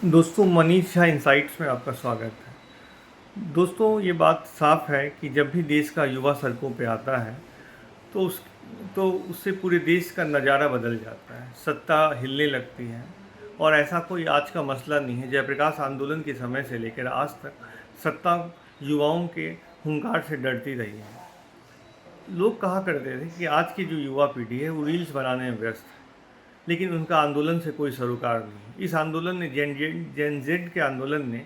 दोस्तों, मनीष झा इनसाइट्स में आपका स्वागत है। दोस्तों, ये बात साफ है कि जब भी देश का युवा सड़कों पे आता है तो उससे पूरे देश का नज़ारा बदल जाता है, सत्ता हिलने लगती है। और ऐसा कोई आज का मसला नहीं है। जयप्रकाश आंदोलन के समय से लेकर आज तक सत्ता युवाओं के हुंकार से डरती रही है। लोग कहा करते थे कि आज की जो युवा पीढ़ी है वो रील्स बनाने में व्यस्त है, लेकिन उनका आंदोलन से कोई सरोकार नहीं। इस आंदोलन ने जेन जेड के आंदोलन ने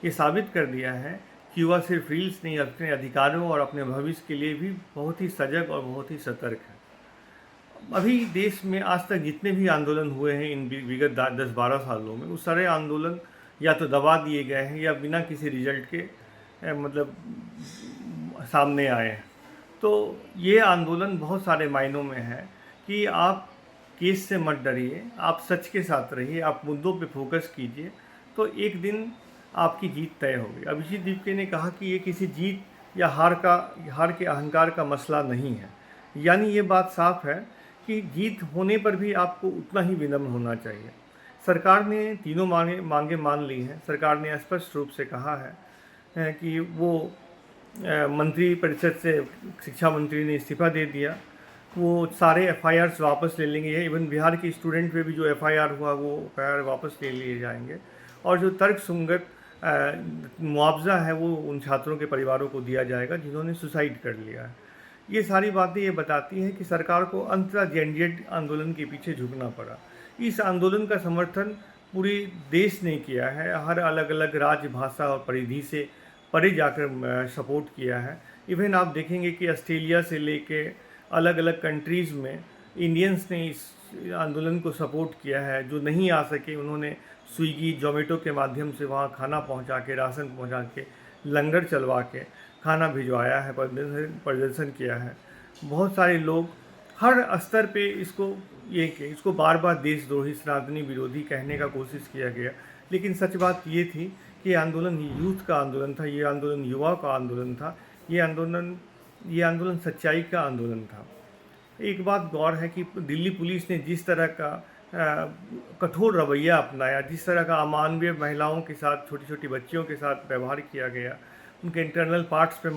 ये साबित कर दिया है कि युवा सिर्फ रील्स नहीं, अपने अधिकारों और अपने भविष्य के लिए भी बहुत ही सजग और बहुत ही सतर्क है। अभी देश में आज तक जितने भी आंदोलन हुए हैं इन विगत 10-12 सालों में, वो सारे आंदोलन या तो दबा दिए गए हैं या बिना किसी रिजल्ट के मतलब सामने आए हैं। तो ये आंदोलन बहुत सारे मायनों में है कि आप केस से मत डरिए, आप सच के साथ रहिए, आप मुद्दों पे फोकस कीजिए, तो एक दिन आपकी जीत तय होगी। अभिजीत दीपके ने कहा कि ये किसी जीत या हार के अहंकार का मसला नहीं है। यानी ये बात साफ है कि जीत होने पर भी आपको उतना ही विनम्र होना चाहिए। सरकार ने तीनों मांगे मान ली हैं। सरकार ने स्पष्ट रूप से कहा है कि वो मंत्री परिषद से शिक्षा मंत्री ने इस्तीफा दे दिया, वो सारे एफआईआर्स वापस ले लेंगे। इवन बिहार के स्टूडेंट पे भी जो एफआईआर हुआ वो एफआईआर वापस ले लिए जाएंगे, और जो तर्कसंगत मुआवजा है वो उन छात्रों के परिवारों को दिया जाएगा जिन्होंने सुसाइड कर लिया है। ये सारी बातें ये बताती हैं कि सरकार को अंततः जेनजेड आंदोलन के पीछे झुकना पड़ा। इस आंदोलन का समर्थन पूरे देश ने किया है, हर अलग अलग राज्य, भाषा और परिधि से परे जाकर सपोर्ट किया है। इवन आप देखेंगे कि ऑस्ट्रेलिया से लेके अलग अलग कंट्रीज़ में इंडियंस ने इस आंदोलन को सपोर्ट किया है। जो नहीं आ सके उन्होंने स्विगी जोमेटो के माध्यम से वहाँ खाना पहुँचा के, राशन पहुँचा के, लंगर चलवा के खाना भिजवाया है, प्रदर्शन किया है। बहुत सारे लोग हर स्तर पे इसको बार बार देशद्रोही, सनातनी विरोधी कहने का कोशिश किया गया, लेकिन सच बात ये थी कि ये आंदोलन यूथ का आंदोलन था, ये आंदोलन युवा का आंदोलन था, ये आंदोलन सच्चाई का आंदोलन था। एक बात गौर है कि दिल्ली पुलिस ने जिस तरह का कठोर रवैया अपनाया, जिस तरह का अमानवीय महिलाओं के साथ, छोटी छोटी बच्चियों के साथ व्यवहार किया गया, उनके इंटरनल पार्ट्स पे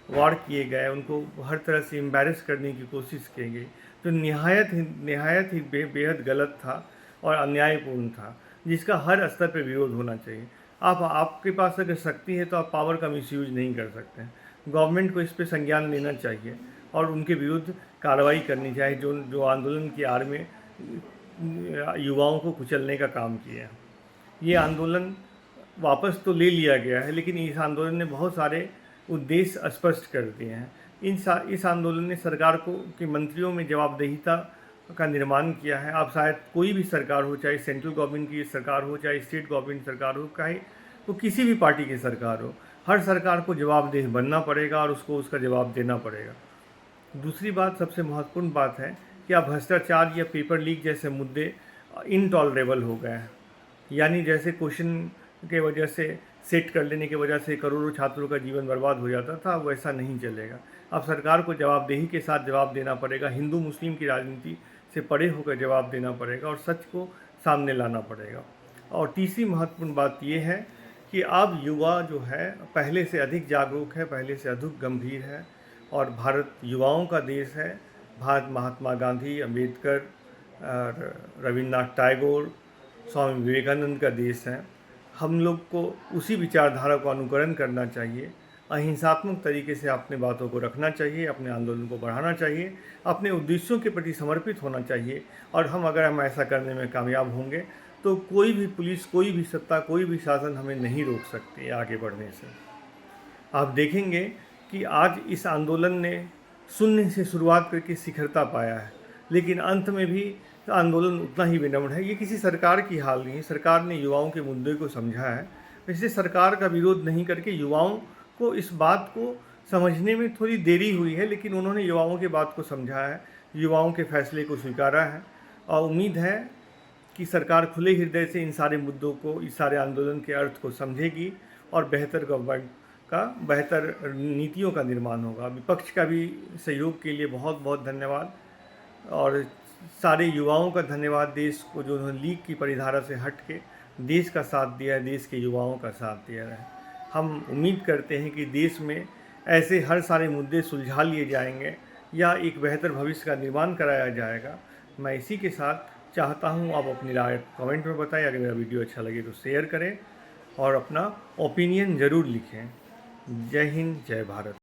वार किए गए, उनको हर तरह से एम्बैरस करने की कोशिश की गई, जो निहायत ही बेहद गलत था और अन्यायपूर्ण था, जिसका हर स्तर पे विरोध होना चाहिए। आपके पास अगर शक्ति है तो आप पावर का मिसयूज नहीं कर सकते हैं। गवर्नमेंट को इस पे संज्ञान लेना चाहिए और उनके विरुद्ध कार्रवाई करनी चाहिए जो जो आंदोलन की आड़ में युवाओं को कुचलने का काम किया। ये आंदोलन वापस तो ले लिया गया है, लेकिन इस आंदोलन ने बहुत सारे उद्देश्य स्पष्ट कर दिए हैं। इस आंदोलन ने सरकार को के मंत्रियों में जवाबदेहिता का निर्माण किया है। अब शायद कोई भी सरकार हो, चाहे सेंट्रल गवर्नमेंट की सरकार हो, चाहे स्टेट गवर्नमेंट सरकार हो, चाहे वो किसी भी पार्टी की सरकार हो, हर सरकार को जवाबदेह बनना पड़ेगा और उसको उसका जवाब देना पड़ेगा। दूसरी बात, सबसे महत्वपूर्ण बात है कि अब भ्रष्टाचार या पेपर लीक जैसे मुद्दे इनटॉलरेबल हो गए हैं। यानी जैसे क्वेश्चन के वजह से सेट कर लेने की वजह से करोड़ों छात्रों का जीवन बर्बाद हो जाता था, वैसा नहीं चलेगा। अब सरकार को जवाबदेही के साथ जवाब देना पड़ेगा, हिंदू मुस्लिम की राजनीति से परे होकर जवाब देना पड़ेगा और सच को सामने लाना पड़ेगा। और तीसरी महत्वपूर्ण बात यह है कि अब युवा जो है पहले से अधिक जागरूक है, पहले से अधिक गंभीर है, और भारत युवाओं का देश है। भारत महात्मा गांधी, अम्बेडकर, रविन्द्रनाथ टैगोर, स्वामी विवेकानंद का देश है। हम लोग को उसी विचारधारा को अनुकरण करना चाहिए, अहिंसात्मक तरीके से अपने बातों को रखना चाहिए, अपने आंदोलन को बढ़ाना चाहिए, अपने उद्देश्यों के प्रति समर्पित होना चाहिए। और अगर हम ऐसा करने में कामयाब होंगे तो कोई भी पुलिस, कोई भी सत्ता, कोई भी शासन हमें नहीं रोक सकती आगे बढ़ने से। आप देखेंगे कि आज इस आंदोलन ने शून्य से शुरुआत करके शिखरता पाया है, लेकिन अंत में भी आंदोलन उतना ही विनम्र है। ये किसी सरकार की हाल नहीं है। सरकार ने युवाओं के मुद्दे को समझा है, वैसे सरकार का विरोध नहीं करके युवाओं को इस बात को समझने में थोड़ी देरी हुई है, लेकिन उन्होंने युवाओं के बात को समझा है, युवाओं के फैसले को स्वीकारा है। और उम्मीद है कि सरकार खुले हृदय से इन सारे मुद्दों को, इस सारे आंदोलन के अर्थ को समझेगी और बेहतर गवर्नमेंट का, बेहतर नीतियों का निर्माण होगा। विपक्ष का भी सहयोग के लिए बहुत बहुत धन्यवाद, और सारे युवाओं का धन्यवाद देश को, जो उन्होंने लीग की परिधारा से हट के देश का साथ दिया है, देश के युवाओं का साथ दिया है। हम उम्मीद करते हैं कि देश में ऐसे हर सारे मुद्दे सुलझा लिए जाएंगे या एक बेहतर भविष्य का निर्माण कराया जाएगा। मैं इसी के साथ चाहता हूँ आप अपनी राय कमेंट में बताएं। अगर मेरा वीडियो अच्छा लगे तो शेयर करें और अपना ओपिनियन ज़रूर लिखें। जय हिंद, जय भारत।